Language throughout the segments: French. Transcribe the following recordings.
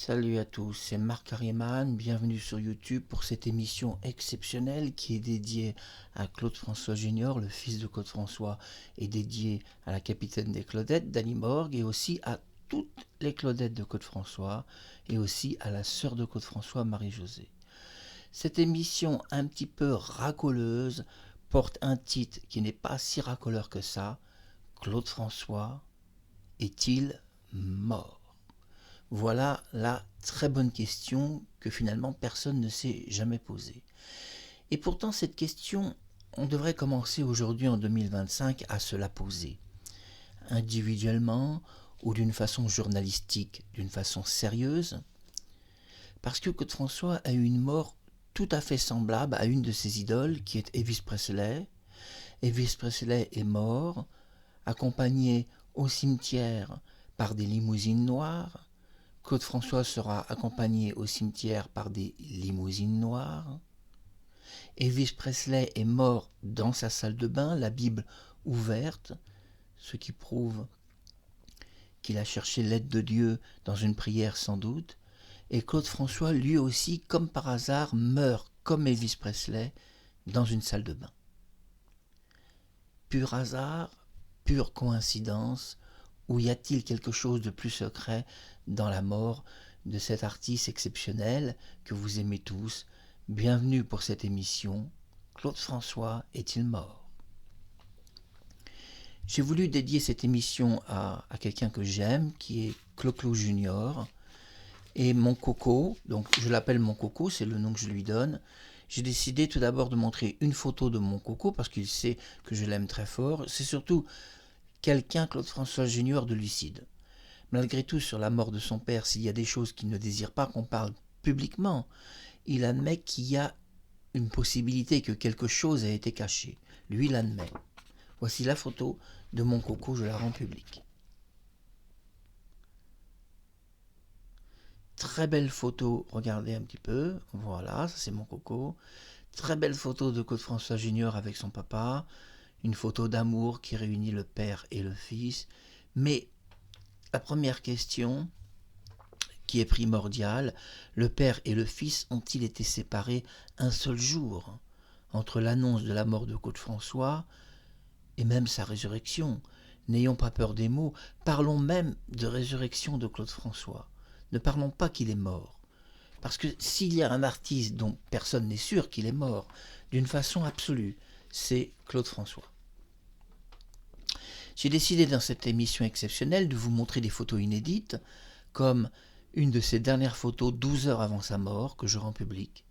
Salut à tous, c'est Marc Harriman, bienvenue sur YouTube pour cette émission exceptionnelle qui est dédiée à Claude François Junior, le fils de Claude François, et dédiée à la capitaine des Claudettes, Dany Morgue, et aussi à toutes les Claudettes de Claude François, et aussi à la sœur de Claude François, Marie-Josée. Cette émission un petit peu racoleuse porte un titre qui n'est pas si racoleur que ça, Claude François est-il mort ? Voilà la très bonne question que finalement personne ne s'est jamais posée. Et pourtant cette question, on devrait commencer aujourd'hui en 2025 à se la poser. Individuellement ou d'une façon journalistique, d'une façon sérieuse. Parce que Claude François a eu une mort tout à fait semblable à une de ses idoles qui est Elvis Presley. Elvis Presley est mort, accompagné au cimetière par des limousines noires. Claude François sera accompagné au cimetière par des limousines noires. Elvis Presley est mort dans sa salle de bain, la Bible ouverte, ce qui prouve qu'il a cherché l'aide de Dieu dans une prière sans doute. Et Claude François, lui aussi, comme par hasard, meurt comme Elvis Presley dans une salle de bain. Pur hasard, pure coïncidence, ou y a-t-il quelque chose de plus secret dans la mort de cet artiste exceptionnel que vous aimez tous? Bienvenue pour cette émission. Claude François est-il mort? J'ai voulu dédier cette émission à quelqu'un que j'aime, qui est Clo-Clo Junior, et mon coco, donc je l'appelle mon coco, c'est le nom que je lui donne. J'ai décidé tout d'abord de montrer une photo de mon coco, parce qu'il sait que je l'aime très fort. C'est surtout quelqu'un, Claude François Junior, de lucide. Malgré tout, sur la mort de son père, s'il y a des choses qu'il ne désire pas qu'on parle publiquement, il admet qu'il y a une possibilité que quelque chose ait été caché. Lui l'admet. Voici la photo de mon coco, je la rends publique. Très belle photo, regardez un petit peu, voilà, ça c'est mon coco. Très belle photo de Claude François Junior avec son papa, une photo d'amour qui réunit le père et le fils. Mais la première question, qui est primordiale, le père et le fils ont-ils été séparés un seul jour entre l'annonce de la mort de Claude François et même sa résurrection? N'ayons pas peur des mots, parlons même de résurrection de Claude François. Ne parlons pas qu'il est mort. Parce que s'il y a un artiste dont personne n'est sûr qu'il est mort, d'une façon absolue, c'est Claude François. J'ai décidé dans cette émission exceptionnelle de vous montrer des photos inédites, comme une de ses dernières photos 12 heures avant sa mort, que je rends publique.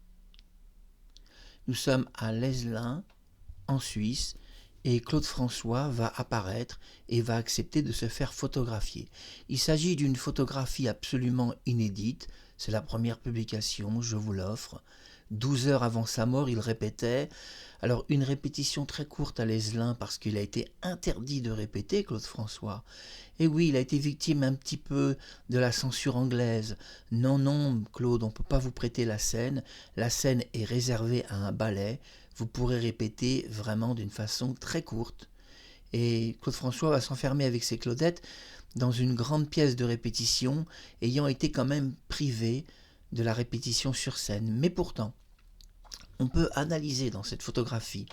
Nous sommes à Leslin, en Suisse, et Claude François va apparaître et va accepter de se faire photographier. Il s'agit d'une photographie absolument inédite, c'est la première publication, je vous l'offre. 12 heures avant sa mort, il répétait. Alors une répétition très courte à Leslin parce qu'il a été interdit de répéter, Claude François. Et oui, il a été victime un petit peu de la censure anglaise. Non, non, Claude, on ne peut pas vous prêter la scène. La scène est réservée à un ballet. Vous pourrez répéter vraiment d'une façon très courte. Et Claude François va s'enfermer avec ses Claudettes dans une grande pièce de répétition, ayant été quand même privé de la répétition sur scène. Mais pourtant, on peut analyser dans cette photographie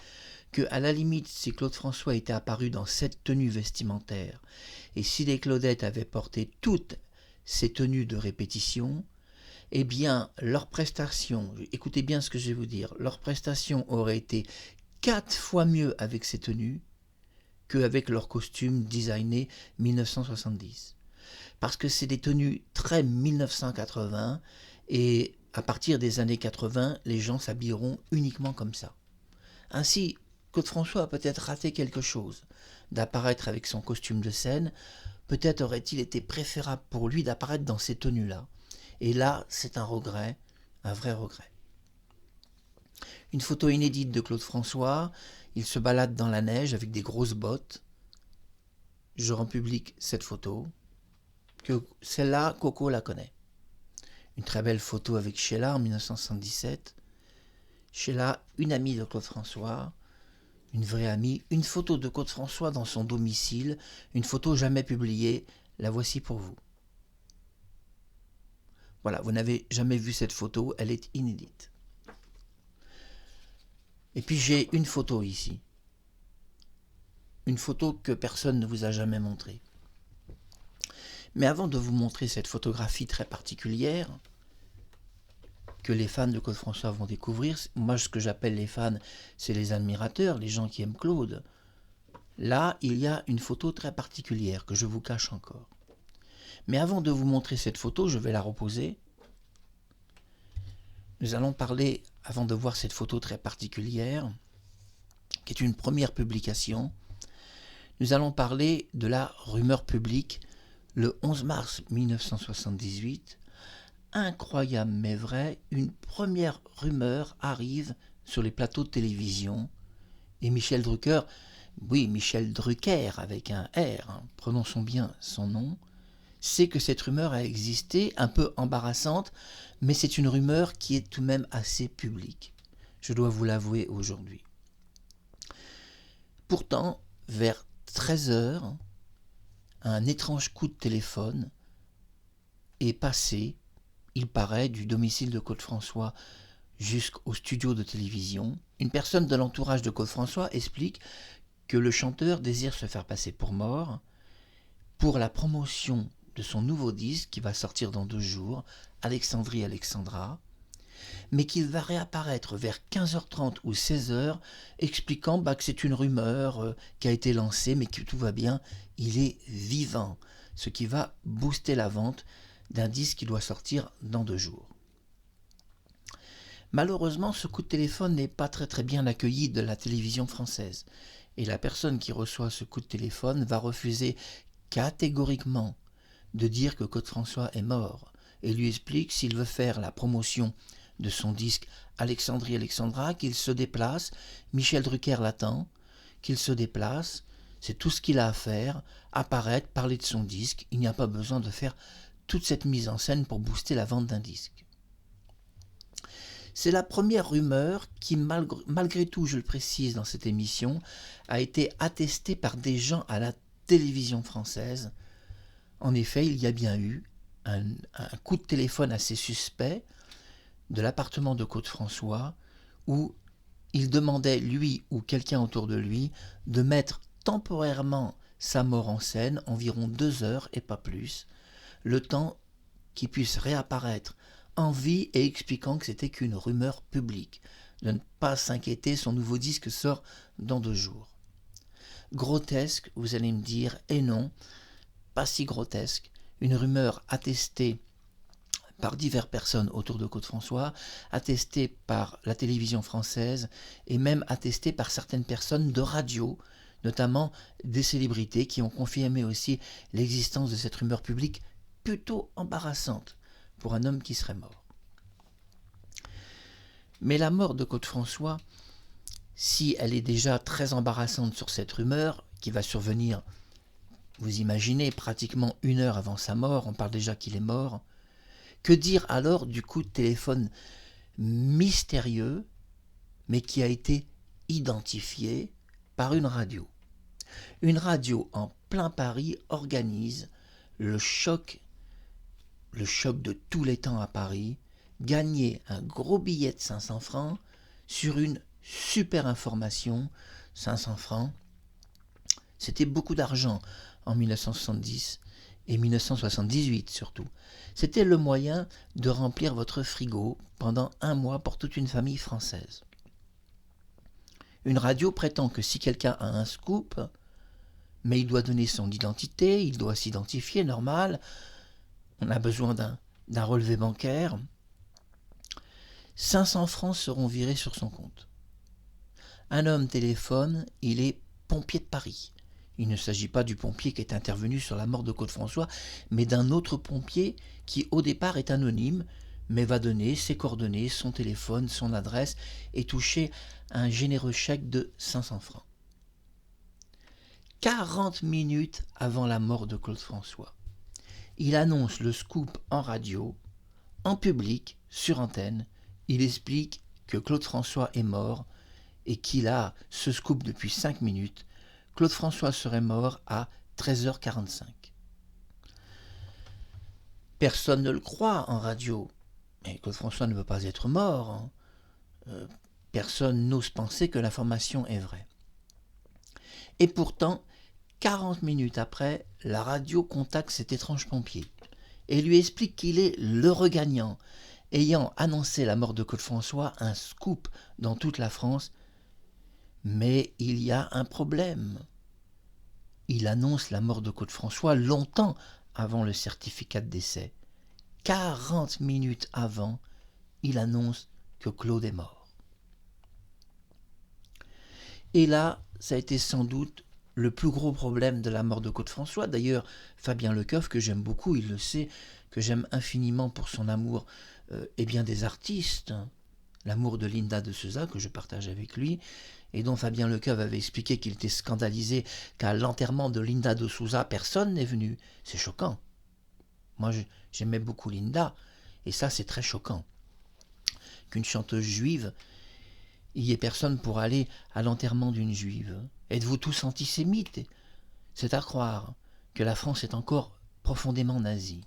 que, à la limite, si Claude François était apparu dans cette tenue vestimentaire, et si les Claudettes avaient porté toutes ces tenues de répétition, eh bien, leur prestation, écoutez bien ce que je vais vous dire, leur prestation aurait été 4 fois mieux avec ces tenues qu'avec leurs costumes designés 1970. Parce que c'est des tenues très 1980, et à partir des années 80, les gens s'habilleront uniquement comme ça. Ainsi, Claude François a peut-être raté quelque chose d'apparaître avec son costume de scène. Peut-être aurait-il été préférable pour lui d'apparaître dans ces tenues-là. Et là, c'est un regret, un vrai regret. Une photo inédite de Claude François, il se balade dans la neige avec des grosses bottes. Je rends publique cette photo, que celle-là, Coco la connaît. Une très belle photo avec Sheila en 1977. Sheila, une amie de Claude François, une vraie amie. Une photo de Claude François dans son domicile, une photo jamais publiée, la voici pour vous. Voilà, vous n'avez jamais vu cette photo, elle est inédite. Et puis j'ai une photo ici. Une photo que personne ne vous a jamais montrée. Mais avant de vous montrer cette photographie très particulière, que les fans de Claude François vont découvrir, moi ce que j'appelle les fans, c'est les admirateurs, les gens qui aiment Claude. Là, il y a une photo très particulière que je vous cache encore. Mais avant de vous montrer cette photo, je vais la reposer. Nous allons parler, avant de voir cette photo très particulière, qui est une première publication, nous allons parler de la rumeur publique le 11 mars 1978. Incroyable mais vrai, une première rumeur arrive sur les plateaux de télévision et Michel Drucker, oui Michel Drucker avec un R, prononçons bien son nom, sait que cette rumeur a existé, un peu embarrassante, mais c'est une rumeur qui est tout de même assez publique. Je dois vous l'avouer aujourd'hui. Pourtant, vers 13h, un étrange coup de téléphone est passé, il paraît, du domicile de Claude François jusqu'au studio de télévision. Une personne de l'entourage de Claude François explique que le chanteur désire se faire passer pour mort pour la promotion de son nouveau disque qui va sortir dans 2 jours, Alexandrie Alexandra, mais qu'il va réapparaître vers 15h30 ou 16h, expliquant que c'est une rumeur qui a été lancée, mais que tout va bien, il est vivant, ce qui va booster la vente d'un disque qui doit sortir dans 2 jours. Malheureusement, ce coup de téléphone n'est pas très bien accueilli de la télévision française, et la personne qui reçoit ce coup de téléphone va refuser catégoriquement de dire que Claude François est mort, et lui explique s'il veut faire la promotion de son disque Alexandrie Alexandra, qu'il se déplace, Michel Drucker l'attend, qu'il se déplace, c'est tout ce qu'il a à faire, apparaître, parler de son disque, il n'y a pas besoin de faire toute cette mise en scène pour booster la vente d'un disque. C'est la première rumeur qui, malgré tout, je le précise dans cette émission, a été attestée par des gens à la télévision française. En effet, il y a bien eu un coup de téléphone assez suspect de l'appartement de Claude François où il demandait, lui ou quelqu'un autour de lui, de mettre temporairement sa mort en scène, environ 2 heures et pas plus, le temps qu'il puisse réapparaître en vie et expliquant que c'était qu'une rumeur publique, de ne pas s'inquiéter, son nouveau disque sort dans 2 jours. Grotesque, vous allez me dire, et non, pas si grotesque, une rumeur attestée par diverses personnes autour de Claude François, attestée par la télévision française et même attestée par certaines personnes de radio, notamment des célébrités qui ont confirmé aussi l'existence de cette rumeur publique plutôt embarrassante pour un homme qui serait mort. Mais la mort de Claude François, si elle est déjà très embarrassante sur cette rumeur, qui va survenir, vous imaginez, pratiquement 1 heure avant sa mort, on parle déjà qu'il est mort, que dire alors du coup de téléphone mystérieux, mais qui a été identifié par une radio. Une radio en plein Paris organise le choc de tous les temps à Paris, gagner un gros billet de 500 francs sur une super information. 500 francs, c'était beaucoup d'argent en 1970 et 1978 surtout. C'était le moyen de remplir votre frigo pendant 1 mois pour toute une famille française. Une radio prétend que si quelqu'un a un scoop, mais il doit donner son identité, il doit s'identifier, normal, on a besoin d'un relevé bancaire, 500 francs seront virés sur son compte. Un homme téléphone, il est pompier de Paris. Il ne s'agit pas du pompier qui est intervenu sur la mort de Claude François, mais d'un autre pompier qui au départ est anonyme, mais va donner ses coordonnées, son téléphone, son adresse et toucher un généreux chèque de 500 francs. 40 minutes avant la mort de Claude François, il annonce le scoop en radio, en public, sur antenne. Il explique que Claude François est mort et qu'il a ce scoop depuis 5 minutes. Claude François serait mort à 13h45. Personne ne le croit en radio. Mais Claude François ne veut pas être mort, hein. Personne n'ose penser que l'information est vraie. Et pourtant, 40 minutes après, la radio contacte cet étrange pompier et lui explique qu'il est l'heureux gagnant, ayant annoncé la mort de Claude François, un scoop dans toute la France. Mais il y a un problème. Il annonce la mort de Claude François longtemps avant le certificat de décès. 40 minutes avant, il annonce que Claude est mort. Et là, ça a été sans doute le plus gros problème de la mort de Claude François. D'ailleurs, Fabien Lecoeuf, que j'aime beaucoup, il le sait, que j'aime infiniment pour son amour des artistes, l'amour de Linda de Souza, que je partage avec lui, et dont Fabien Lecoeuf avait expliqué qu'il était scandalisé qu'à l'enterrement de Linda de Souza, personne n'est venu. C'est choquant. Moi, j'aimais beaucoup Linda, et ça, c'est très choquant. Qu'une chanteuse juive, il n'y ait personne pour aller à l'enterrement d'une juive. Êtes-vous tous antisémites? C'est à croire que la France est encore profondément nazie.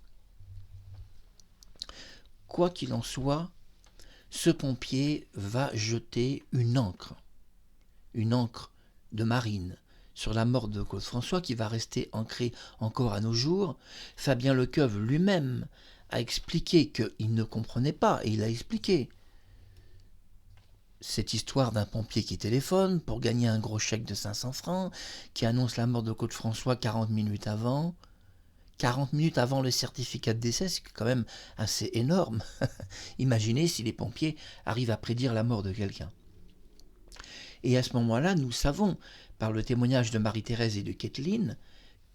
Quoi qu'il en soit, ce pompier va jeter une encre de marine, sur la mort de Claude François qui va rester ancrée encore à nos jours. Fabien Lecoeuf lui-même a expliqué qu'il ne comprenait pas, et il a expliqué cette histoire d'un pompier qui téléphone pour gagner un gros chèque de 500 francs, qui annonce la mort de Claude François 40 minutes avant. 40 minutes avant le certificat de décès, c'est quand même assez énorme. Imaginez si les pompiers arrivent à prédire la mort de quelqu'un. Et à ce moment-là, nous savons, par le témoignage de Marie-Thérèse et de Kathleen,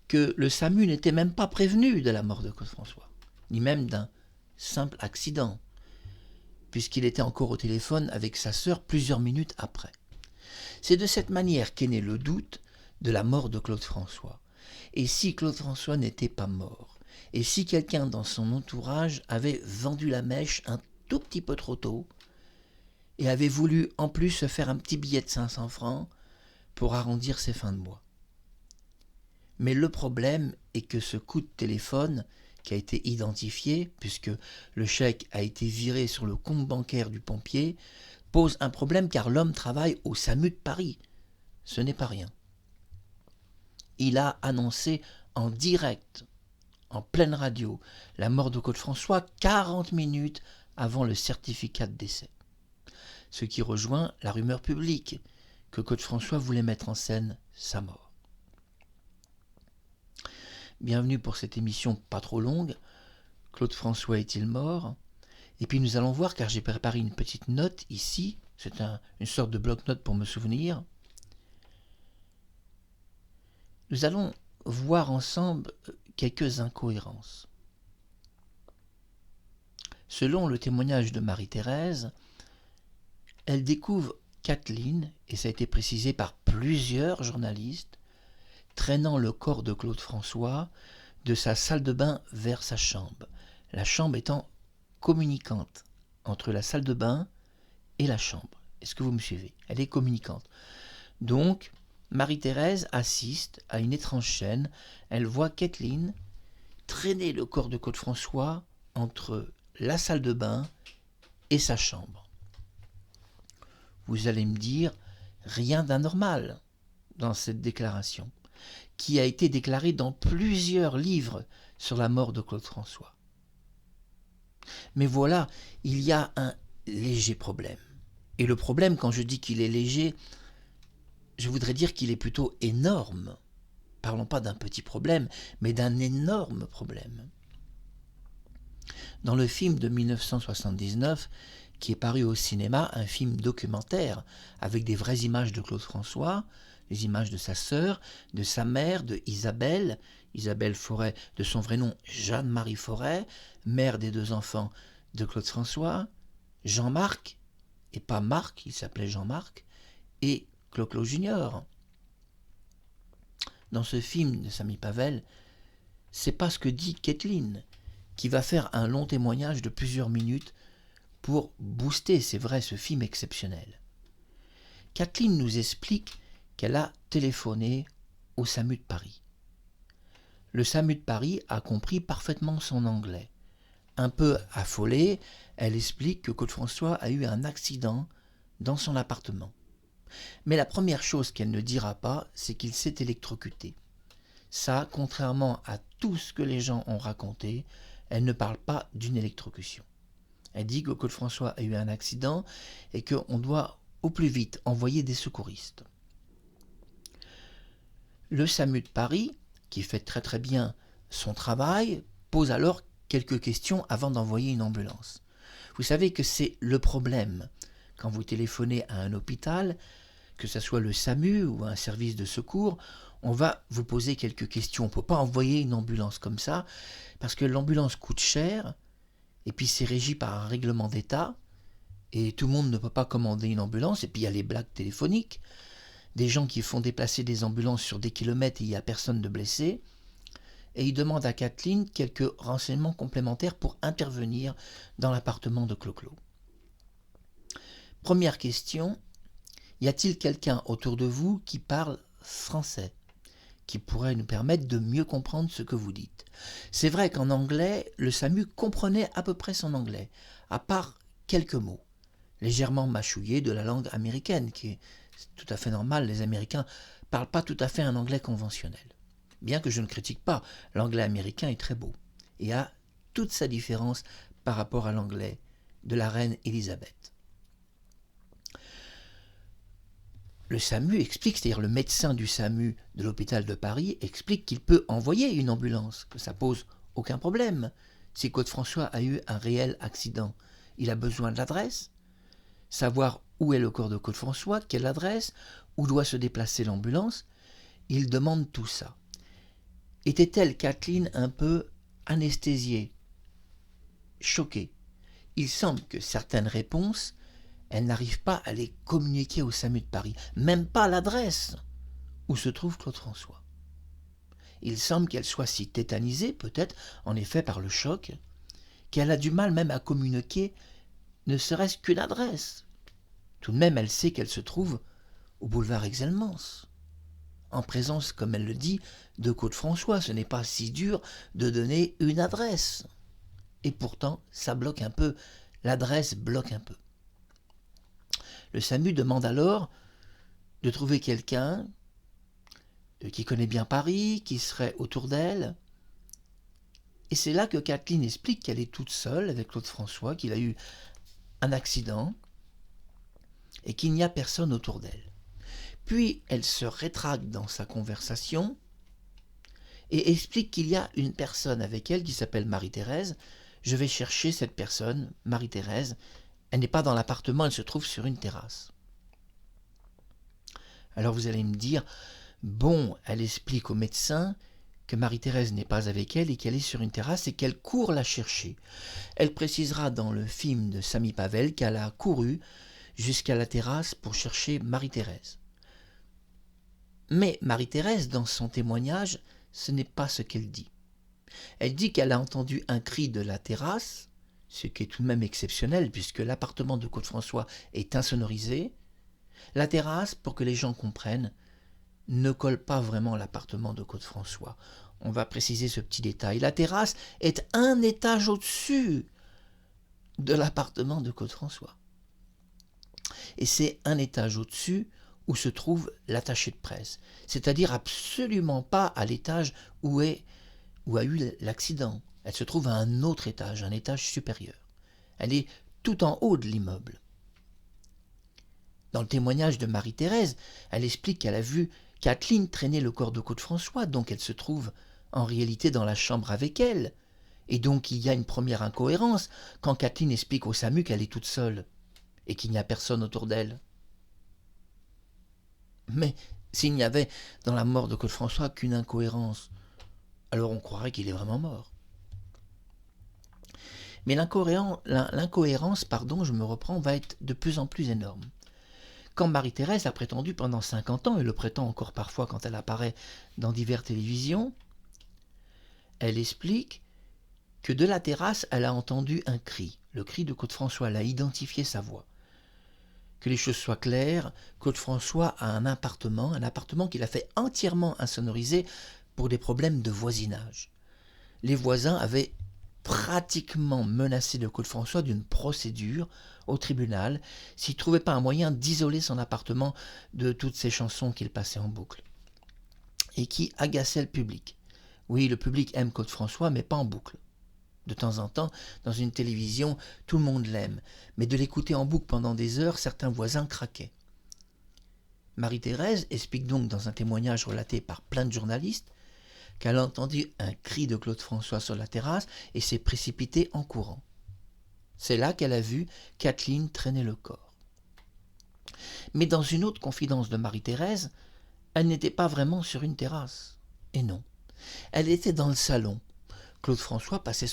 que le SAMU n'était même pas prévenu de la mort de Claude François, ni même d'un simple accident, puisqu'il était encore au téléphone avec sa sœur plusieurs minutes après. C'est de cette manière qu'est né le doute de la mort de Claude François. Et si Claude François n'était pas mort? Et si quelqu'un dans son entourage avait vendu la mèche un tout petit peu trop tôt et avait voulu en plus se faire un petit billet de 500 francs pour arrondir ses fins de mois? Mais le problème est que ce coup de téléphone, qui a été identifié, puisque le chèque a été viré sur le compte bancaire du pompier, pose un problème car l'homme travaille au SAMU de Paris. Ce n'est pas rien. Il a annoncé en direct, en pleine radio, la mort de Claude François 40 minutes avant le certificat de décès. Ce qui rejoint la rumeur publique que Claude François voulait mettre en scène sa mort. Bienvenue pour cette émission pas trop longue. Claude François est-il mort? Et puis nous allons voir, car j'ai préparé une petite note ici, c'est une sorte de bloc-notes pour me souvenir. Nous allons voir ensemble quelques incohérences. Selon le témoignage de Marie-Thérèse, elle découvre Kathleen, et ça a été précisé par plusieurs journalistes, traînant le corps de Claude François de sa salle de bain vers sa chambre, la chambre étant communicante entre la salle de bain et la chambre. Est-ce que vous me suivez? Elle est communicante. Donc, Marie-Thérèse assiste à une étrange scène. Elle voit Kathleen traîner le corps de Claude François entre la salle de bain et sa chambre. Vous allez me dire, rien d'anormal dans cette déclaration, qui a été déclarée dans plusieurs livres sur la mort de Claude François. Mais voilà, il y a un léger problème. Et le problème, quand je dis qu'il est léger, je voudrais dire qu'il est plutôt énorme. Parlons pas d'un petit problème, mais d'un énorme problème. Dans le film de 1979, qui est paru au cinéma, un film documentaire avec des vraies images de Claude François, les images de sa sœur, de sa mère, de Isabelle Forêt, de son vrai nom Jeanne-Marie Forêt, mère des 2 enfants de Claude François, Jean-Marc, et pas Marc, il s'appelait Jean-Marc, et Clo-Clo Junior. Dans ce film de Samy Pavel, c'est pas ce que dit Kathleen, qui va faire un long témoignage de plusieurs minutes pour booster, c'est vrai, ce film exceptionnel. Kathleen nous explique qu'elle a téléphoné au SAMU de Paris. Le SAMU de Paris a compris parfaitement son anglais. Un peu affolée, elle explique que Claude François a eu un accident dans son appartement. Mais la première chose qu'elle ne dira pas, c'est qu'il s'est électrocuté. Ça, contrairement à tout ce que les gens ont raconté, elle ne parle pas d'une électrocution. Elle dit que Claude François a eu un accident et qu'on doit au plus vite envoyer des secouristes. Le SAMU de Paris, qui fait très très bien son travail, pose alors quelques questions avant d'envoyer une ambulance. Vous savez que c'est le problème. Quand vous téléphonez à un hôpital, que ce soit le SAMU ou un service de secours, on va vous poser quelques questions. On ne peut pas envoyer une ambulance comme ça, parce que l'ambulance coûte cher, et puis c'est régi par un règlement d'État, et tout le monde ne peut pas commander une ambulance, et puis il y a les blagues téléphoniques, des gens qui font déplacer des ambulances sur des kilomètres et il n'y a personne de blessé, et ils demandent à Kathleen quelques renseignements complémentaires pour intervenir dans l'appartement de Clo-Clo. Première question, y a-t-il quelqu'un autour de vous qui parle français, qui pourrait nous permettre de mieux comprendre ce que vous dites? C'est vrai qu'en anglais, le SAMU comprenait à peu près son anglais, à part quelques mots, légèrement mâchouillés de la langue américaine, qui est tout à fait normal, les Américains ne parlent pas tout à fait un anglais conventionnel. Bien que je ne critique pas, l'anglais américain est très beau, et a toute sa différence par rapport à l'anglais de la reine Élisabeth. Le SAMU explique, c'est-à-dire le médecin du SAMU de l'hôpital de Paris explique qu'il peut envoyer une ambulance, que ça pose aucun problème. Si Claude François a eu un réel accident, il a besoin de l'adresse, savoir où est le corps de Claude François, quelle adresse, où doit se déplacer l'ambulance, il demande tout ça. Était-elle, Kathleen, un peu anesthésiée, choquée? Il semble que certaines réponses, elle n'arrive pas à les communiquer au SAMU de Paris, même pas l'adresse où se trouve Claude François. Il semble qu'elle soit si tétanisée, peut-être en effet par le choc, qu'elle a du mal même à communiquer ne serait-ce qu'une adresse. Tout de même, elle sait qu'elle se trouve au boulevard Exelmans, en présence, comme elle le dit, de Claude François. Ce n'est pas si dur de donner une adresse. Et pourtant, ça bloque un peu, l'adresse bloque un peu. Le SAMU demande alors de trouver quelqu'un qui connaît bien Paris, qui serait autour d'elle. Et c'est là que Kathleen explique qu'elle est toute seule avec Claude François, qu'il a eu un accident et qu'il n'y a personne autour d'elle. Puis elle se rétracte dans sa conversation et explique qu'il y a une personne avec elle qui s'appelle Marie-Thérèse. Je vais chercher cette personne, Marie-Thérèse. Elle n'est pas dans l'appartement, elle se trouve sur une terrasse. Alors vous allez me dire, bon, elle explique au médecin que Marie-Thérèse n'est pas avec elle et qu'elle est sur une terrasse et qu'elle court la chercher. Elle précisera dans le film de Samy Pavel qu'elle a couru jusqu'à la terrasse pour chercher Marie-Thérèse. Mais Marie-Thérèse, dans son témoignage, ce n'est pas ce qu'elle dit. Elle dit qu'elle a entendu un cri de la terrasse, ce qui est tout de même exceptionnel puisque l'appartement de Claude François est insonorisé. La terrasse, pour que les gens comprennent, ne colle pas vraiment à l'appartement de Claude François. On va préciser ce petit détail. La terrasse est un étage au-dessus de l'appartement de Claude François. Et c'est un étage au-dessus où se trouve l'attaché de presse, c'est-à-dire absolument pas à l'étage où a eu l'accident. Elle se trouve à un autre étage, un étage supérieur. Elle est tout en haut de l'immeuble. Dans le témoignage de Marie-Thérèse, elle explique qu'elle a vu Kathleen traîner le corps de Claude François, donc elle se trouve en réalité dans la chambre avec elle. Et donc il y a une première incohérence quand Kathleen explique au SAMU qu'elle est toute seule et qu'il n'y a personne autour d'elle. Mais s'il n'y avait dans la mort de Claude François qu'une incohérence, alors on croirait qu'il est vraiment mort. Mais l'incohérence, je me reprends, va être de plus en plus énorme. Quand Marie-Thérèse a prétendu pendant 50 ans, et le prétend encore parfois quand elle apparaît dans diverses télévisions, elle explique que de la terrasse, elle a entendu un cri, le cri de Claude François, elle a identifié sa voix. Que les choses soient claires, Claude François a un appartement qu'il a fait entièrement insonorisé pour des problèmes de voisinage. Les voisins avaient pratiquement menacé de Claude François d'une procédure au tribunal s'il ne trouvait pas un moyen d'isoler son appartement de toutes ces chansons qu'il passait en boucle et qui agaçaient le public. Oui, le public aime Claude François, mais pas en boucle. De temps en temps, dans une télévision, tout le monde l'aime, mais de l'écouter en boucle pendant des heures, certains voisins craquaient. Marie-Thérèse explique donc dans un témoignage relaté par plein de journalistes qu'elle a entendu un cri de Claude François sur la terrasse et s'est précipitée en courant. C'est là qu'elle a vu Kathleen traîner le corps. Mais dans une autre confidence de Marie-Thérèse, elle n'était pas vraiment sur une terrasse. Et non, elle était dans le salon. Claude François passait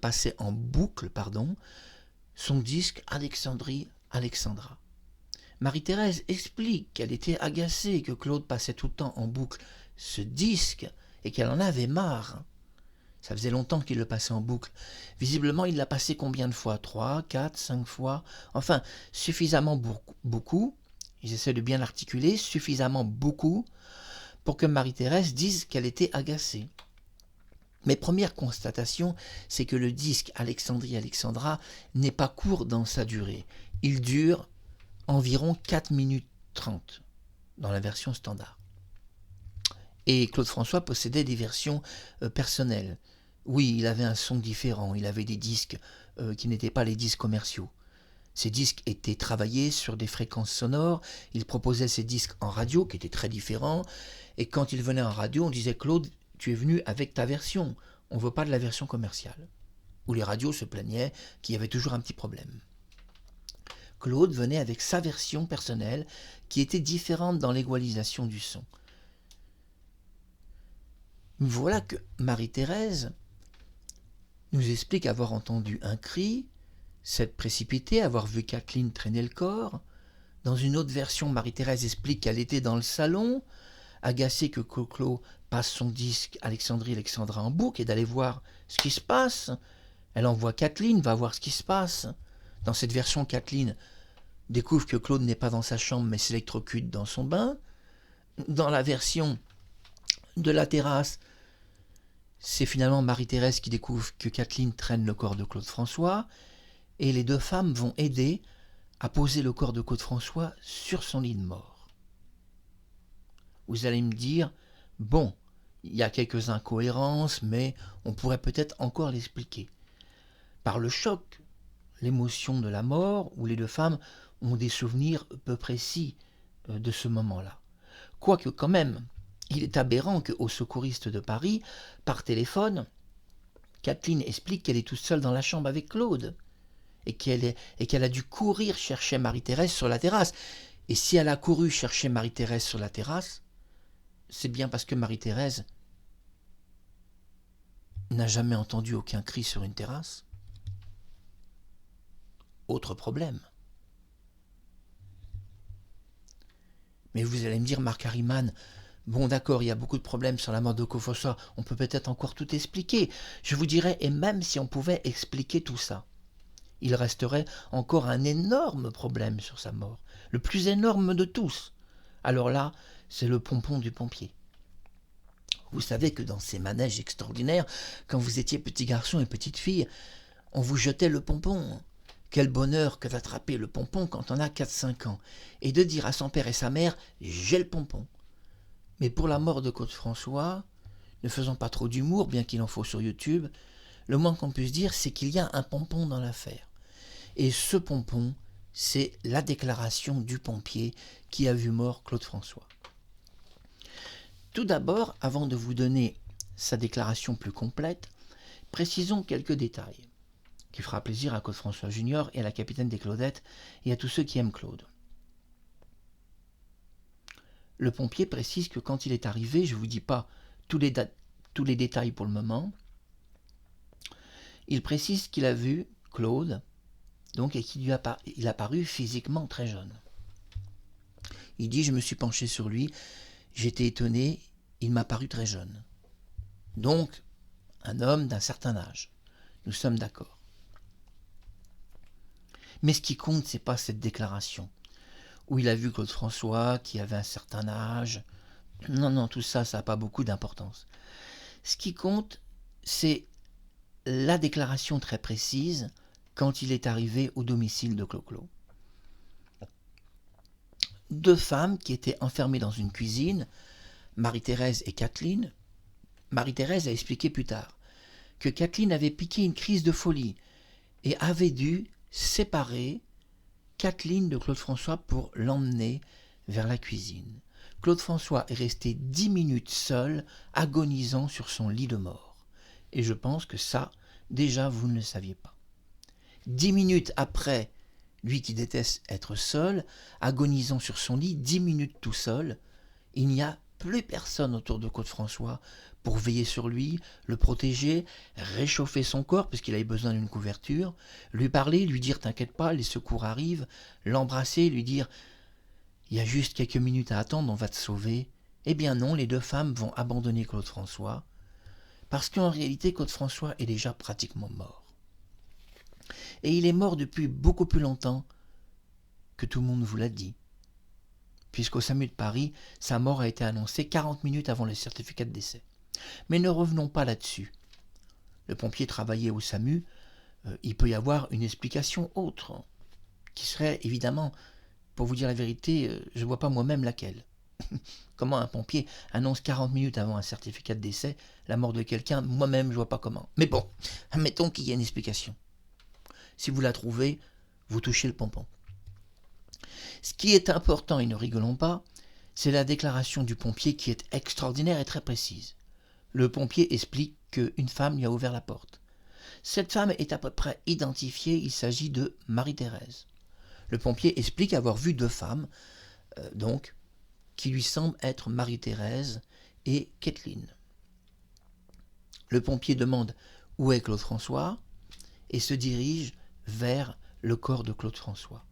passait en boucle, son disque Alexandrie Alexandra. Marie-Thérèse explique qu'elle était agacée que Claude passait tout le temps en boucle ce disque et qu'elle en avait marre. Ça faisait longtemps qu'il le passait en boucle. Visiblement, il l'a passé combien de fois? 3, 4, 5 fois? Enfin, suffisamment beaucoup, ils essaient de bien l'articuler, suffisamment beaucoup pour que Marie-Thérèse dise qu'elle était agacée. Mes premières constatations, c'est que le disque Alexandrie Alexandra n'est pas court dans sa durée. Il dure environ 4 minutes 30 dans la version standard. Et Claude François possédait des versions personnelles. Oui, il avait un son différent, il avait des disques qui n'étaient pas les disques commerciaux. Ces disques étaient travaillés sur des fréquences sonores, il proposait ces disques en radio qui étaient très différents, et quand il venait en radio, on disait « Claude, tu es venu avec ta version, on ne veut pas de la version commerciale ». Où les radios se plaignaient qu'il y avait toujours un petit problème. Claude venait avec sa version personnelle qui était différente dans l'égalisation du son. Voilà que Marie-Thérèse nous explique avoir entendu un cri, s'être précipitée, avoir vu Kathleen traîner le corps. Dans une autre version, Marie-Thérèse explique qu'elle était dans le salon, agacée que Claude passe son disque Alexandrie Alexandra en boucle et d'aller voir ce qui se passe. Elle envoie Kathleen, va voir ce qui se passe. Dans cette version, Kathleen découvre que Claude n'est pas dans sa chambre mais s'électrocute dans son bain. Dans la version de la terrasse, c'est finalement Marie-Thérèse qui découvre que Kathleen traîne le corps de Claude François et les deux femmes vont aider à poser le corps de Claude François sur son lit de mort. Vous allez me dire, bon, il y a quelques incohérences, mais on pourrait peut-être encore l'expliquer. Par le choc, l'émotion de la mort, où les deux femmes ont des souvenirs peu précis de ce moment-là. Quoique quand même, il est aberrant qu'au secouriste de Paris, par téléphone, Kathleen explique qu'elle est toute seule dans la chambre avec Claude et qu'elle a dû courir chercher Marie-Thérèse sur la terrasse. Et si elle a couru chercher Marie-Thérèse sur la terrasse, c'est bien parce que Marie-Thérèse n'a jamais entendu aucun cri sur une terrasse. Autre problème. Mais vous allez me dire, Marc Harriman, bon d'accord, il y a beaucoup de problèmes sur la mort de Claude François, on peut peut-être encore tout expliquer. Je vous dirais, et même si on pouvait expliquer tout ça, il resterait encore un énorme problème sur sa mort, le plus énorme de tous. Alors là, c'est le pompon du pompier. Vous savez que dans ces manèges extraordinaires, quand vous étiez petit garçon et petite fille, on vous jetait le pompon. Quel bonheur que d'attraper le pompon quand on a 4-5 ans, et de dire à son père et sa mère « j'ai le pompon ». Mais pour la mort de Claude François, ne faisons pas trop d'humour, bien qu'il en faut sur YouTube, le moins qu'on puisse dire, c'est qu'il y a un pompon dans l'affaire. Et ce pompon, c'est la déclaration du pompier qui a vu mort Claude François. Tout d'abord, avant de vous donner sa déclaration plus complète, précisons quelques détails qui fera plaisir à Claude François Junior et à la capitaine des Claudettes et à tous ceux qui aiment Claude. Le pompier précise que quand il est arrivé, je ne vous dis pas tous les détails pour le moment, il précise qu'il a vu Claude, donc, et qu'il il a paru physiquement très jeune. Il dit « Je me suis penché sur lui, j'étais étonné, il m'a paru très jeune. » Donc, un homme d'un certain âge. Nous sommes d'accord. Mais ce qui compte, ce n'est pas cette déclaration, où il a vu Claude François, qui avait un certain âge. Non, tout ça, ça n'a pas beaucoup d'importance. Ce qui compte, c'est la déclaration très précise quand il est arrivé au domicile de Clo-Clo. Deux femmes qui étaient enfermées dans une cuisine, Marie-Thérèse et Kathleen. Marie-Thérèse a expliqué plus tard que Kathleen avait piqué une crise de folie et avait dû séparer Kathleen de Claude François pour l'emmener vers la cuisine. Claude François est resté 10 minutes seul, agonisant sur son lit de mort. Et je pense que ça, déjà, vous ne le saviez pas. 10 minutes après, lui qui déteste être seul, agonisant sur son lit, 10 minutes tout seul, il n'y a plus personne autour de Claude François pour veiller sur lui, le protéger, réchauffer son corps puisqu'il avait besoin d'une couverture, lui parler, lui dire « t'inquiète pas, les secours arrivent », l'embrasser, lui dire « il y a juste quelques minutes à attendre, on va te sauver ». Eh bien non, les deux femmes vont abandonner Claude François parce qu'en réalité, Claude François est déjà pratiquement mort. Et il est mort depuis beaucoup plus longtemps que tout le monde vous l'a dit. Puisqu'au SAMU de Paris, sa mort a été annoncée 40 minutes avant le certificat de décès. Mais ne revenons pas là-dessus. Le pompier travaillait au SAMU, il peut y avoir une explication autre, qui serait évidemment, pour vous dire la vérité, je ne vois pas moi-même laquelle. Comment un pompier annonce 40 minutes avant un certificat de décès la mort de quelqu'un, moi-même je ne vois pas comment. Mais bon, admettons qu'il y ait une explication. Si vous la trouvez, vous touchez le pompon. Ce qui est important, et ne rigolons pas, c'est la déclaration du pompier qui est extraordinaire et très précise. Le pompier explique qu'une femme lui a ouvert la porte. Cette femme est à peu près identifiée, il s'agit de Marie-Thérèse. Le pompier explique avoir vu deux femmes, qui lui semblent être Marie-Thérèse et Kathleen. Le pompier demande où est Claude François et se dirige vers le corps de Claude François.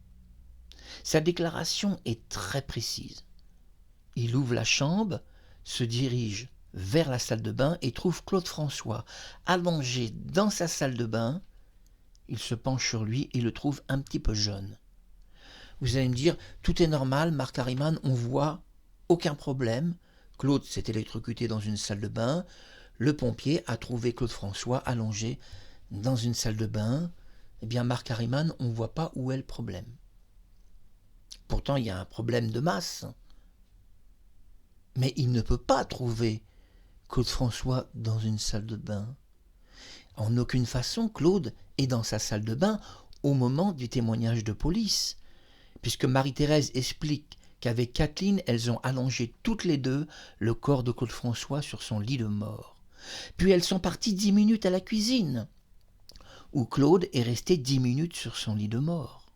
Sa déclaration est très précise. Il ouvre la chambre, se dirige vers la salle de bain et trouve Claude François allongé dans sa salle de bain. Il se penche sur lui et le trouve un petit peu jaune. Vous allez me dire, tout est normal, Marc Harriman, on voit aucun problème. Claude s'est électrocuté dans une salle de bain. Le pompier a trouvé Claude François allongé dans une salle de bain. Eh bien, Marc Harriman, on ne voit pas où est le problème. Pourtant, il y a un problème de masse. Mais il ne peut pas trouver Claude François dans une salle de bain. En aucune façon, Claude est dans sa salle de bain au moment du témoignage de police, puisque Marie-Thérèse explique qu'avec Kathleen, elles ont allongé toutes les deux le corps de Claude François sur son lit de mort. Puis elles sont parties 10 minutes à la cuisine, où Claude est resté 10 minutes sur son lit de mort.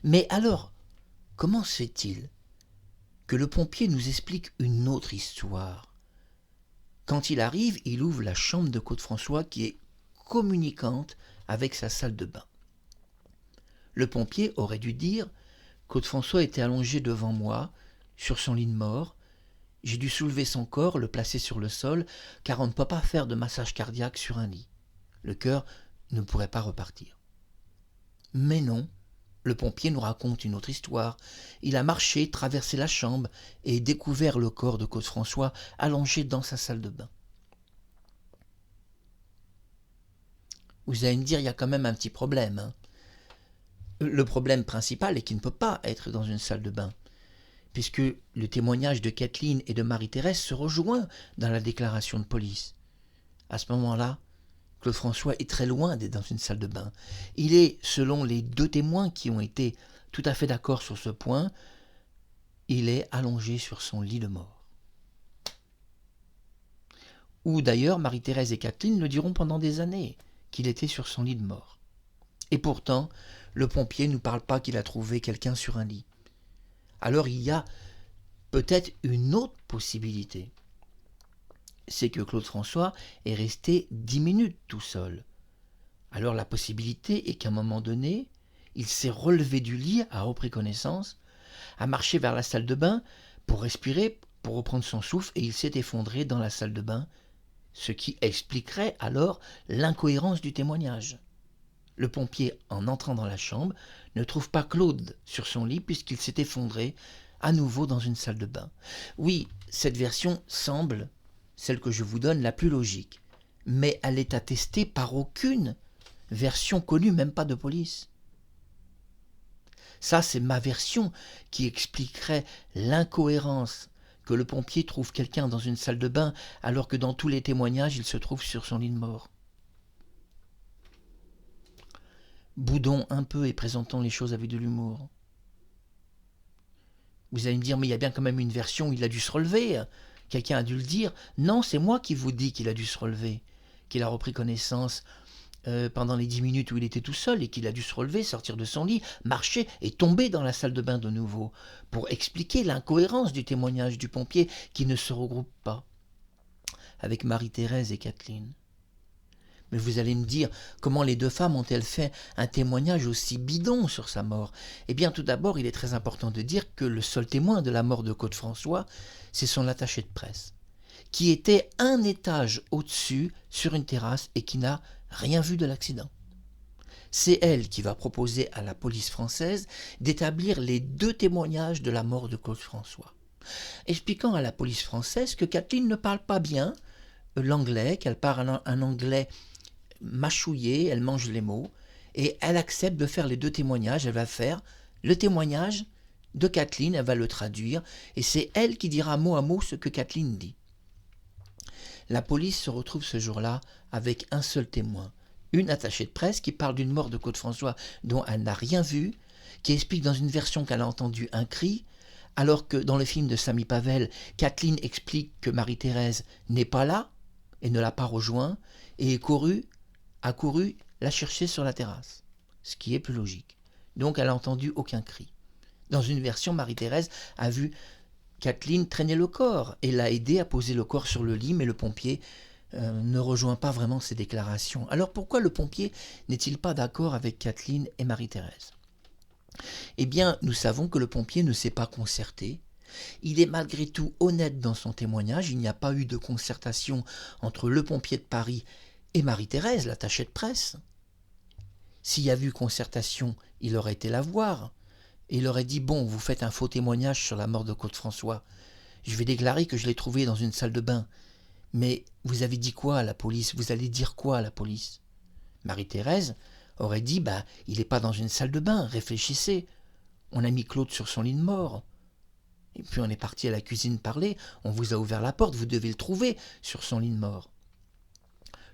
Mais alors, comment se fait-il que le pompier nous explique une autre histoire? Quand il arrive, il ouvre la chambre de Claude François qui est communicante avec sa salle de bain. Le pompier aurait dû dire « Claude François était allongé devant moi, sur son lit de mort. J'ai dû soulever son corps, le placer sur le sol, car on ne peut pas faire de massage cardiaque sur un lit. Le cœur ne pourrait pas repartir. » Mais non, le pompier nous raconte une autre histoire. Il a marché, traversé la chambre et découvert le corps de Claude François allongé dans sa salle de bain. Vous allez me dire, il y a quand même un petit problème, hein. Le problème principal est qu'il ne peut pas être dans une salle de bain, puisque le témoignage de Kathleen et de Marie-Thérèse se rejoint dans la déclaration de police. À ce moment-là, Claude François est très loin d'être dans une salle de bain. Il est, selon les deux témoins qui ont été tout à fait d'accord sur ce point, il est allongé sur son lit de mort. Ou d'ailleurs, Marie-Thérèse et Kathleen le diront pendant des années, qu'il était sur son lit de mort. Et pourtant, le pompier ne nous parle pas qu'il a trouvé quelqu'un sur un lit. Alors il y a peut-être une autre possibilité. C'est que Claude François est resté 10 minutes tout seul. Alors la possibilité est qu'à un moment donné, il s'est relevé du lit, a repris connaissance, a marché vers la salle de bain pour respirer, pour reprendre son souffle, et il s'est effondré dans la salle de bain, ce qui expliquerait alors l'incohérence du témoignage. Le pompier, en entrant dans la chambre, ne trouve pas Claude sur son lit puisqu'il s'est effondré à nouveau dans une salle de bain. Oui, cette version semble celle que je vous donne la plus logique. mais elle est attestée par aucune version connue, même pas de police. Ça, c'est ma version qui expliquerait l'incohérence que le pompier trouve quelqu'un dans une salle de bain alors que dans tous les témoignages, il se trouve sur son lit de mort. Boudons un peu et présentons les choses avec de l'humour. Vous allez me dire, mais il y a bien quand même une version où il a dû se relever. Quelqu'un a dû le dire. Non, c'est moi qui vous dis qu'il a dû se relever, qu'il a repris connaissance pendant les 10 minutes où il était tout seul et qu'il a dû se relever, sortir de son lit, marcher et tomber dans la salle de bain de nouveau pour expliquer l'incohérence du témoignage du pompier qui ne se regroupe pas avec Marie-Thérèse et Kathleen. Mais vous allez me dire, comment les deux femmes ont-elles fait un témoignage aussi bidon sur sa mort? Eh bien, tout d'abord, il est très important de dire que le seul témoin de la mort de Claude François, c'est son attaché de presse, qui était un étage au-dessus, sur une terrasse, et qui n'a rien vu de l'accident. C'est elle qui va proposer à la police française d'établir les deux témoignages de la mort de Claude François, expliquant à la police française que Kathleen ne parle pas bien l'anglais, qu'elle parle un anglais mâchouillé, elle mange les mots, et elle accepte de faire les deux témoignages. Elle va faire le témoignage de Kathleen, elle va le traduire, et c'est elle qui dira mot à mot ce que Kathleen dit. La police se retrouve ce jour-là avec un seul témoin, une attachée de presse qui parle d'une mort de Claude François dont elle n'a rien vu, qui explique dans une version qu'elle a entendu un cri, alors que dans le film de Samy Pavel, Kathleen explique que Marie-Thérèse n'est pas là et ne l'a pas rejoint et a couru la chercher sur la terrasse, ce qui est plus logique. Donc elle n'a entendu aucun cri. Dans une version, Marie-Thérèse a vu Kathleen traîner le corps et l'a aidé à poser le corps sur le lit, mais le pompier ne rejoint pas vraiment ses déclarations. Alors pourquoi le pompier n'est-il pas d'accord avec Kathleen et Marie-Thérèse? Eh bien, nous savons que le pompier ne s'est pas concerté. Il est malgré tout honnête dans son témoignage. Il n'y a pas eu de concertation entre le pompier de Paris et Marie-Thérèse, l'attachée de presse. S'il y a eu concertation, il aurait été la voir. Et il aurait dit, bon, vous faites un faux témoignage sur la mort de Claude François. Je vais déclarer que je l'ai trouvé dans une salle de bain. Mais vous avez dit quoi à la police? Vous allez dire quoi à la police? Marie-Thérèse aurait dit, il n'est pas dans une salle de bain, réfléchissez. On a mis Claude sur son lit de mort. Et puis on est parti à la cuisine parler, on vous a ouvert la porte, vous devez le trouver sur son lit de mort.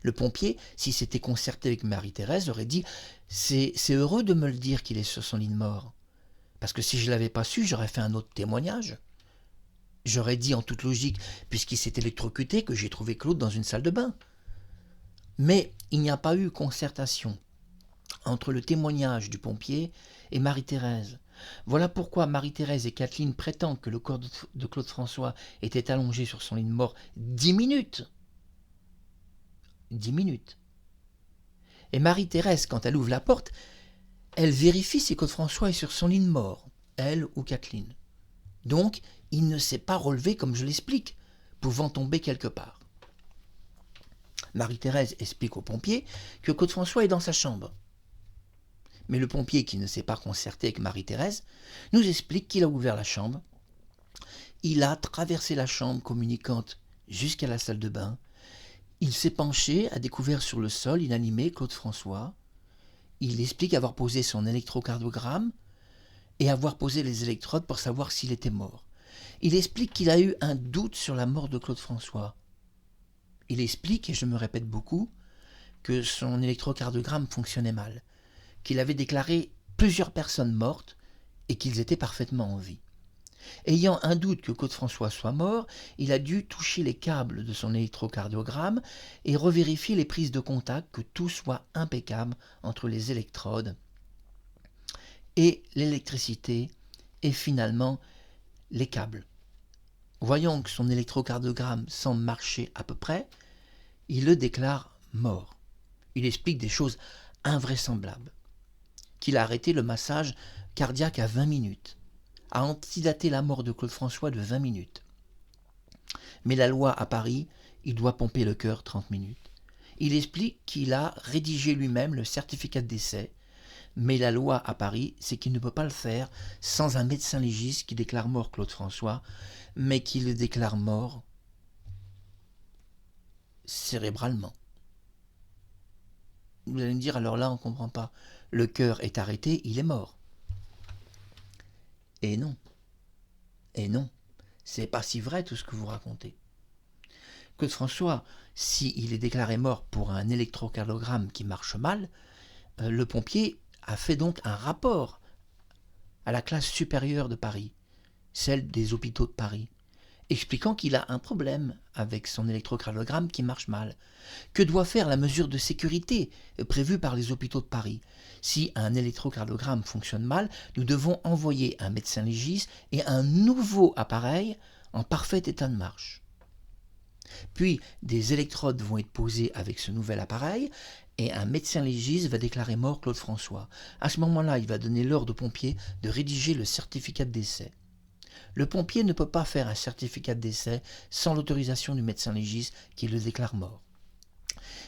Le pompier, s'il s'était concerté avec Marie-Thérèse, aurait dit « C'est heureux de me le dire qu'il est sur son lit de mort. Parce que si je ne l'avais pas su, j'aurais fait un autre témoignage. J'aurais dit en toute logique, puisqu'il s'est électrocuté, que j'ai trouvé Claude dans une salle de bain. » Mais il n'y a pas eu concertation entre le témoignage du pompier et Marie-Thérèse. Voilà pourquoi Marie-Thérèse et Kathleen prétendent que le corps de Claude François était allongé sur son lit de mort 10 minutes. 10 minutes. Et Marie-Thérèse, quand elle ouvre la porte, elle vérifie si Claude François est sur son lit de mort, elle ou Kathleen. Donc, il ne s'est pas relevé comme je l'explique, pouvant tomber quelque part. Marie-Thérèse explique au pompier que Claude François est dans sa chambre. Mais le pompier, qui ne s'est pas concerté avec Marie-Thérèse, nous explique qu'il a ouvert la chambre. Il a traversé la chambre communicante jusqu'à la salle de bain. Il s'est penché, a découvert sur le sol inanimé Claude François. Il explique avoir posé son électrocardiogramme et avoir posé les électrodes pour savoir s'il était mort. Il explique qu'il a eu un doute sur la mort de Claude François. Il explique, et je me répète beaucoup, que son électrocardiogramme fonctionnait mal, qu'il avait déclaré plusieurs personnes mortes et qu'ils étaient parfaitement en vie. Ayant un doute que Claude François soit mort, il a dû toucher les câbles de son électrocardiogramme et revérifier les prises de contact, que tout soit impeccable entre les électrodes et l'électricité et finalement les câbles. Voyant que son électrocardiogramme semble marcher à peu près, il le déclare mort. Il explique des choses invraisemblables. Qu'il a arrêté le massage cardiaque à 20 minutes, a antidaté la mort de Claude François de 20 minutes. Mais la loi à Paris, il doit pomper le cœur 30 minutes. Il explique qu'il a rédigé lui-même le certificat de décès, mais la loi à Paris, c'est qu'il ne peut pas le faire sans un médecin légiste qui déclare mort Claude François, mais qui le déclare mort cérébralement. Vous allez me dire, alors là, on ne comprend pas. Le cœur est arrêté, il est mort. Et non. Et non. C'est pas si vrai tout ce que vous racontez. Claude François, s'il est déclaré mort pour un électrocardiogramme qui marche mal, le pompier a fait donc un rapport à la classe supérieure de Paris, celle des hôpitaux de Paris, expliquant qu'il a un problème avec son électrocardiogramme qui marche mal. Que doit faire la mesure de sécurité prévue par les hôpitaux de Paris? Si un électrocardiogramme fonctionne mal, nous devons envoyer un médecin légiste et un nouveau appareil en parfait état de marche. Puis des électrodes vont être posées avec ce nouvel appareil et un médecin légiste va déclarer mort Claude François. À ce moment-là, il va donner l'ordre au pompier de rédiger le certificat de décès. Le pompier ne peut pas faire un certificat de décès sans l'autorisation du médecin légiste qui le déclare mort.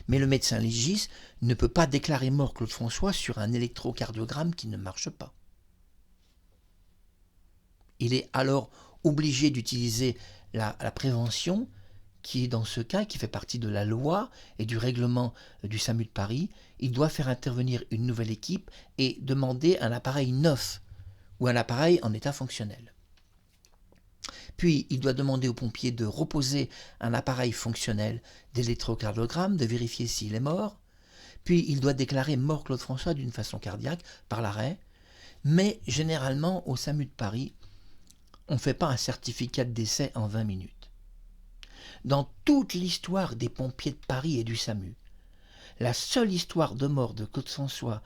Mais le médecin légiste ne peut pas déclarer mort Claude François sur un électrocardiogramme qui ne marche pas. Il est alors obligé d'utiliser la prévention qui est dans ce cas, qui fait partie de la loi et du règlement du SAMU de Paris. Il doit faire intervenir une nouvelle équipe et demander un appareil neuf ou un appareil en état fonctionnel. Puis, il doit demander aux pompiers de reposer un appareil fonctionnel d'électrocardiogramme, de vérifier s'il est mort. Puis, il doit déclarer mort Claude François d'une façon cardiaque, par l'arrêt. Mais généralement, au SAMU de Paris, on ne fait pas un certificat de décès en 20 minutes. Dans toute l'histoire des pompiers de Paris et du SAMU, la seule histoire de mort de Claude François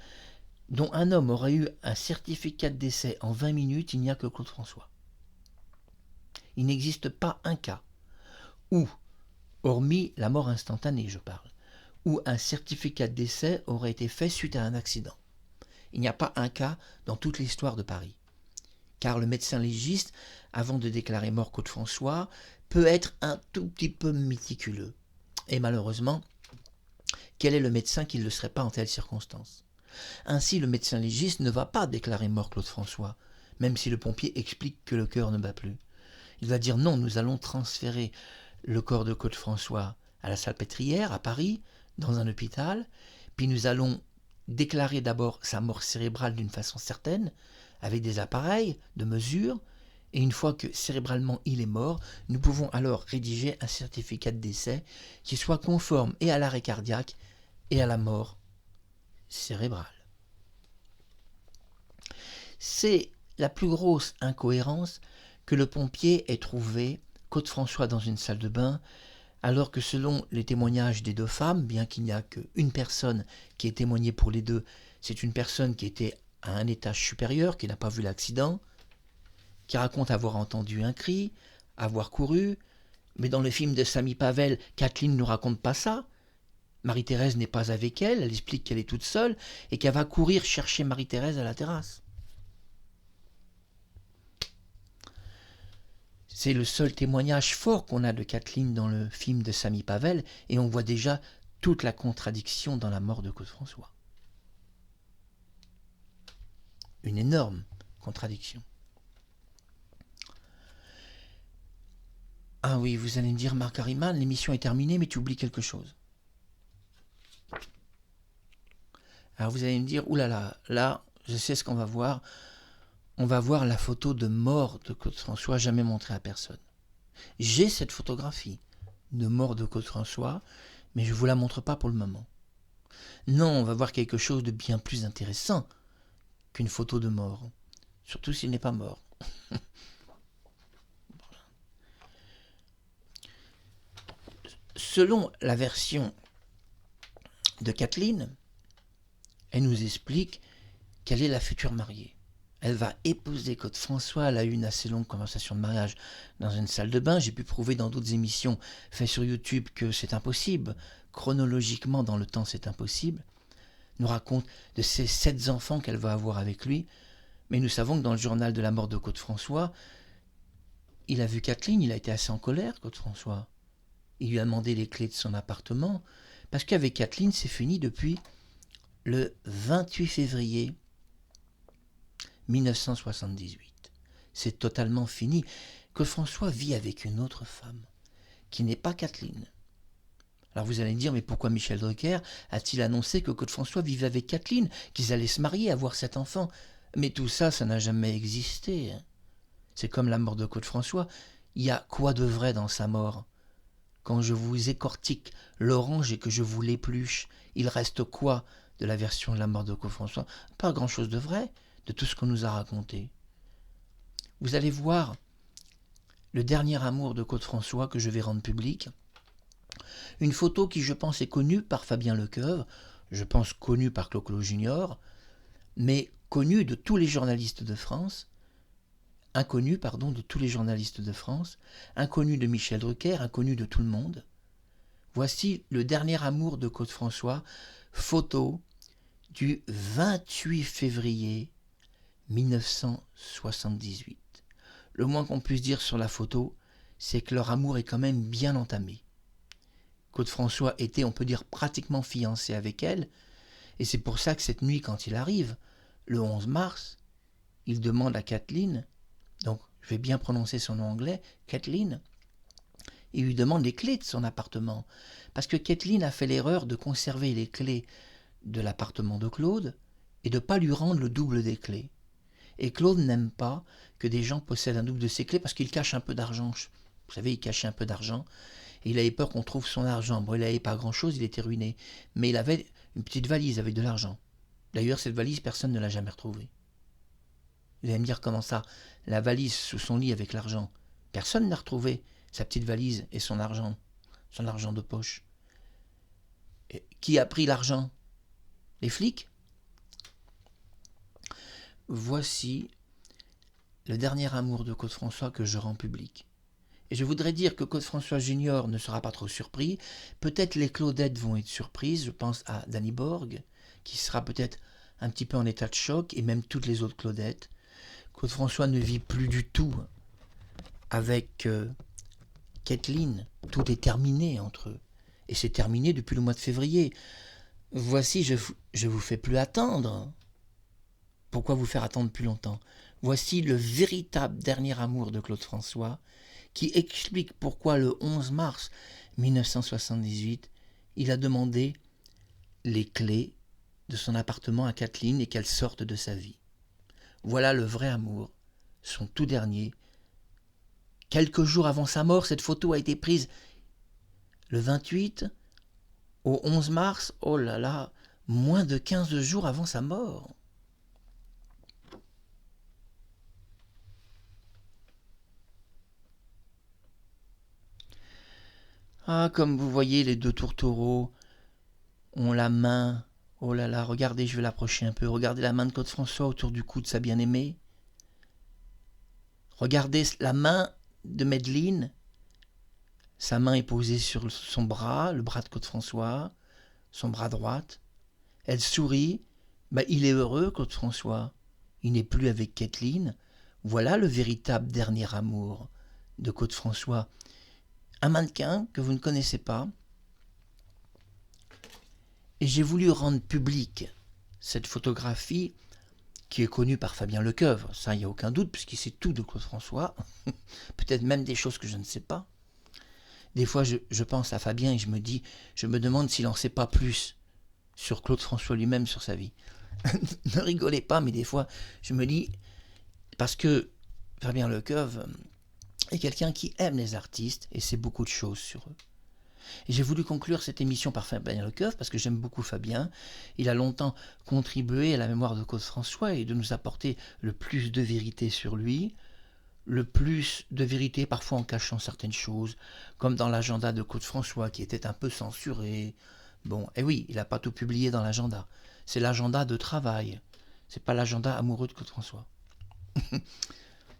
dont un homme aurait eu un certificat de décès en 20 minutes, il n'y a que Claude François. Il n'existe pas un cas où, hormis la mort instantanée, je parle, où un certificat de décès aurait été fait suite à un accident. Il n'y a pas un cas dans toute l'histoire de Paris. Car le médecin légiste, avant de déclarer mort Claude François, peut être un tout petit peu méticuleux. Et malheureusement, quel est le médecin qui ne le serait pas en telle circonstance? Ainsi, le médecin légiste ne va pas déclarer mort Claude François, même si le pompier explique que le cœur ne bat plus. Il va dire non, nous allons transférer le corps de Claude François à la Salpêtrière, à Paris, dans un hôpital, puis nous allons déclarer d'abord sa mort cérébrale d'une façon certaine, avec des appareils de mesure, et une fois que cérébralement il est mort, nous pouvons alors rédiger un certificat de décès qui soit conforme et à l'arrêt cardiaque et à la mort cérébrale. C'est la plus grosse incohérence que le pompier ait trouvé Claude François dans une salle de bain, alors que selon les témoignages des deux femmes, bien qu'il n'y a qu'une personne qui ait témoigné pour les deux, c'est une personne qui était à un étage supérieur, qui n'a pas vu l'accident, qui raconte avoir entendu un cri, avoir couru, mais dans le film de Samy Pavel, Kathleen ne nous raconte pas ça. Marie-Thérèse n'est pas avec elle, elle explique qu'elle est toute seule et qu'elle va courir chercher Marie-Thérèse à la terrasse. C'est le seul témoignage fort qu'on a de Kathleen dans le film de Samy Pavel, et on voit déjà toute la contradiction dans la mort de Claude François. Une énorme contradiction. Ah oui, vous allez me dire, Marc Harriman, l'émission est terminée, mais tu oublies quelque chose. Alors vous allez me dire, oulala, là, je sais ce qu'on va voir. On va voir la photo de mort de Claude François, jamais montrée à personne. J'ai cette photographie de mort de Claude François, mais je ne vous la montre pas pour le moment. Non, on va voir quelque chose de bien plus intéressant qu'une photo de mort, surtout s'il n'est pas mort. Selon la version de Kathleen, elle nous explique qu'elle est la future mariée. Elle va épouser Claude François, elle a eu une assez longue conversation de mariage dans une salle de bain. J'ai pu prouver dans d'autres émissions faites sur YouTube que c'est impossible. Chronologiquement, dans le temps, c'est impossible. Elle nous raconte de ses 7 enfants qu'elle va avoir avec lui. Mais nous savons que dans le journal de la mort de Claude François, il a vu Kathleen, il a été assez en colère, Claude François. Il lui a demandé les clés de son appartement, parce qu'avec Kathleen, c'est fini depuis le 28 février 1978. C'est totalement fini. Claude François vit avec une autre femme, qui n'est pas Kathleen. Alors vous allez me dire, mais pourquoi Michel Drucker a-t-il annoncé que Claude François vivait avec Kathleen, qu'ils allaient se marier, avoir 7 enfants? Mais tout ça, ça n'a jamais existé. C'est comme la mort de Claude François. Il y a quoi de vrai dans sa mort? Quand je vous écortique l'orange et que je vous l'épluche, il reste quoi de la version de la mort de Claude François? Pas grand-chose de vrai de tout ce qu'on nous a raconté. Vous allez voir le dernier amour de Claude François que je vais rendre public. Une photo qui, je pense, est connue par Fabien Lecoeuvre, je pense connue par Clo-Clo Junior, mais connue de tous les journalistes de France, inconnue, pardon, de tous les journalistes de France, inconnue de Michel Drucker, inconnue de tout le monde. Voici le dernier amour de Claude François, photo du 28 février 1978. Le moins qu'on puisse dire sur la photo, c'est que leur amour est quand même bien entamé. Claude François était, on peut dire, pratiquement fiancé avec elle, et c'est pour ça que cette nuit, quand il arrive, le 11 mars, il demande à Kathleen, donc je vais bien prononcer son nom anglais, Kathleen, il lui demande les clés de son appartement, parce que Kathleen a fait l'erreur de conserver les clés de l'appartement de Claude et de ne pas lui rendre le double des clés. Et Claude n'aime pas que des gens possèdent un double de ses clés parce qu'il cache un peu d'argent. Vous savez, il cachait un peu d'argent. Et il avait peur qu'on trouve son argent. Bon, il n'avait pas grand-chose, il était ruiné. Mais il avait une petite valise avec de l'argent. D'ailleurs, cette valise, personne ne l'a jamais retrouvée. Vous allez me dire comment ça? La valise sous son lit avec l'argent. Personne n'a retrouvé sa petite valise et son argent de poche. Et qui a pris l'argent? Les flics? Voici le dernier amour de Claude François que je rends public. Et je voudrais dire que Claude François Junior ne sera pas trop surpris. Peut-être les Claudettes vont être surprises. Je pense à Danny Borg, qui sera peut-être un petit peu en état de choc, et même toutes les autres Claudettes. Claude François ne vit plus du tout avec Kathleen. Tout est terminé entre eux. Et c'est terminé depuis le mois de février. Voici, je vous fais plus attendre. Pourquoi vous faire attendre plus longtemps? Voici le véritable dernier amour de Claude François, qui explique pourquoi le 11 mars 1978, il a demandé les clés de son appartement à Kathleen et qu'elle sorte de sa vie. Voilà le vrai amour, son tout dernier. Quelques jours avant sa mort, cette photo a été prise le 28 au 11 mars, oh là là, moins de 15 jours avant sa mort. Ah, comme vous voyez, les deux tourtereaux ont la main. Oh là là, regardez, je vais l'approcher un peu. Regardez la main de Claude François autour du cou de sa bien-aimée. Regardez la main de Madeleine. Sa main est posée sur son bras, le bras de Claude François, son bras droit. Elle sourit. Il est heureux, Claude François. Il n'est plus avec Kathleen. Voilà le véritable dernier amour de Claude François. Un mannequin que vous ne connaissez pas. Et j'ai voulu rendre publique cette photographie qui est connue par Fabien Lecoeuvre. Ça, il n'y a aucun doute, puisqu'il sait tout de Claude François. Peut-être même des choses que je ne sais pas. Des fois, je pense à Fabien et je me demande s'il n'en sait pas plus sur Claude François lui-même, sur sa vie. Ne rigolez pas, mais des fois, je me dis, parce que Fabien Lecoeuvre est quelqu'un qui aime les artistes et sait beaucoup de choses sur eux. Et j'ai voulu conclure cette émission par Fabien Lecoeuvre parce que j'aime beaucoup Fabien. Il a longtemps contribué à la mémoire de Claude François et de nous apporter le plus de vérité sur lui, le plus de vérité parfois en cachant certaines choses, comme dans l'agenda de Claude François qui était un peu censuré. Bon, et oui, il n'a pas tout publié dans l'agenda. C'est l'agenda de travail. C'est pas l'agenda amoureux de Claude François.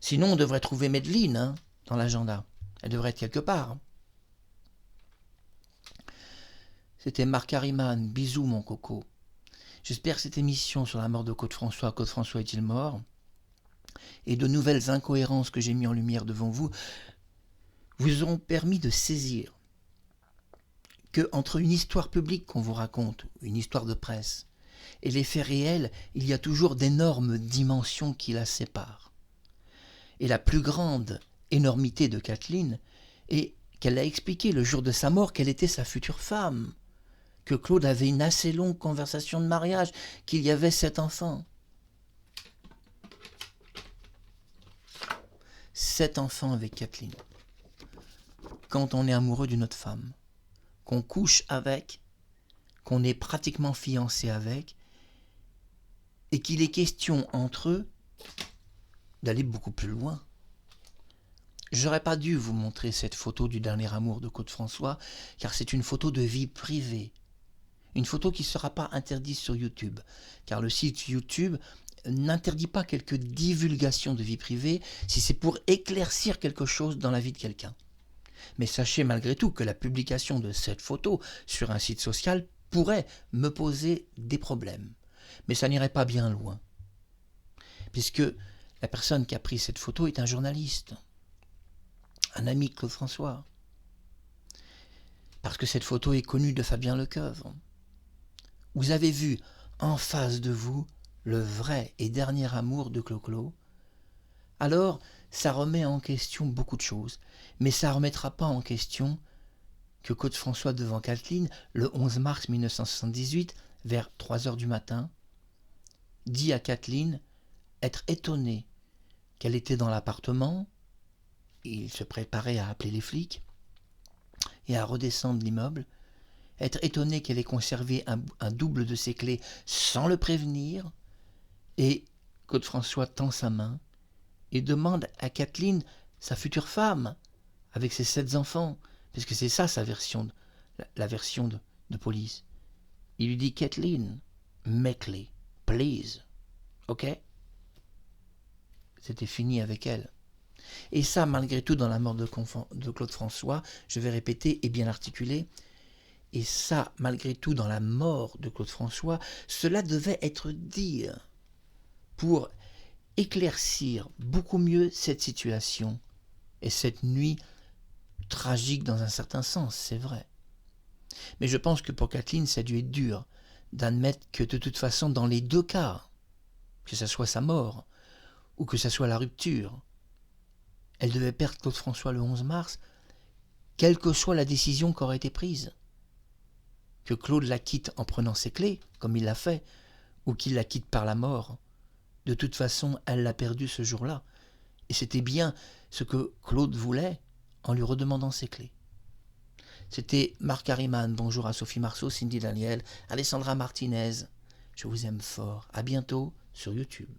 Sinon, on devrait trouver Madeleine dans l'agenda. Elle devrait être quelque part. C'était Marc Harriman. Bisous, mon coco. J'espère que cette émission sur la mort de Claude François est-il mort, et de nouvelles incohérences que j'ai mis en lumière devant vous, vous auront permis de saisir que entre une histoire publique qu'on vous raconte, une histoire de presse, et les faits réels, il y a toujours d'énormes dimensions qui la séparent. Et la plus grande énormité de Kathleen est qu'elle a expliqué le jour de sa mort qu'elle était sa future femme, que Claude avait une assez longue conversation de mariage, qu'il y avait 7 enfants. 7 enfants avec Kathleen. Quand on est amoureux d'une autre femme, qu'on couche avec, qu'on est pratiquement fiancé avec, et qu'il est question entre eux d'aller beaucoup plus loin. J'aurais pas dû vous montrer cette photo du dernier amour de Claude François, car c'est une photo de vie privée. Une photo qui ne sera pas interdite sur YouTube, car le site YouTube n'interdit pas quelques divulgations de vie privée si c'est pour éclaircir quelque chose dans la vie de quelqu'un. Mais sachez malgré tout que la publication de cette photo sur un site social pourrait me poser des problèmes. Mais ça n'irait pas bien loin, puisque la personne qui a pris cette photo est un journaliste, un ami de Claude François, parce que cette photo est connue de Fabien Lecoeuvre. Vous avez vu en face de vous le vrai et dernier amour de Clo-Clo. Alors, ça remet en question beaucoup de choses, mais ça ne remettra pas en question que Claude François devant Kathleen, le 11 mars 1978, vers 3 heures du matin, dit à Kathleen être étonné qu'elle était dans l'appartement. Il se préparait à appeler les flics et à redescendre l'immeuble, être étonné qu'elle ait conservé un double de ses clés sans le prévenir, et Claude François tend sa main et demande à Kathleen, sa future femme, avec ses 7 enfants, parce que c'est ça sa version, la version de police. Il lui dit « Kathleen, mes clés, please, ok ?» C'était fini avec elle. Et ça, malgré tout, dans la mort de Claude François, je vais répéter et bien articuler, et ça, malgré tout, dans la mort de Claude François, cela devait être dit pour éclaircir beaucoup mieux cette situation et cette nuit tragique dans un certain sens, c'est vrai. Mais je pense que pour Kathleen, ça a dû être dur d'admettre que de toute façon, dans les 2 cas, que ce soit sa mort ou que ce soit la rupture, elle devait perdre Claude François le 11 mars, quelle que soit la décision qui aurait été prise. Que Claude la quitte en prenant ses clés, comme il l'a fait, ou qu'il la quitte par la mort, de toute façon, elle l'a perdu ce jour-là. Et c'était bien ce que Claude voulait en lui redemandant ses clés. C'était Marc Harriman. Bonjour à Sophie Marceau, Cindy Daniel, Alessandra Martinez. Je vous aime fort. À bientôt sur YouTube.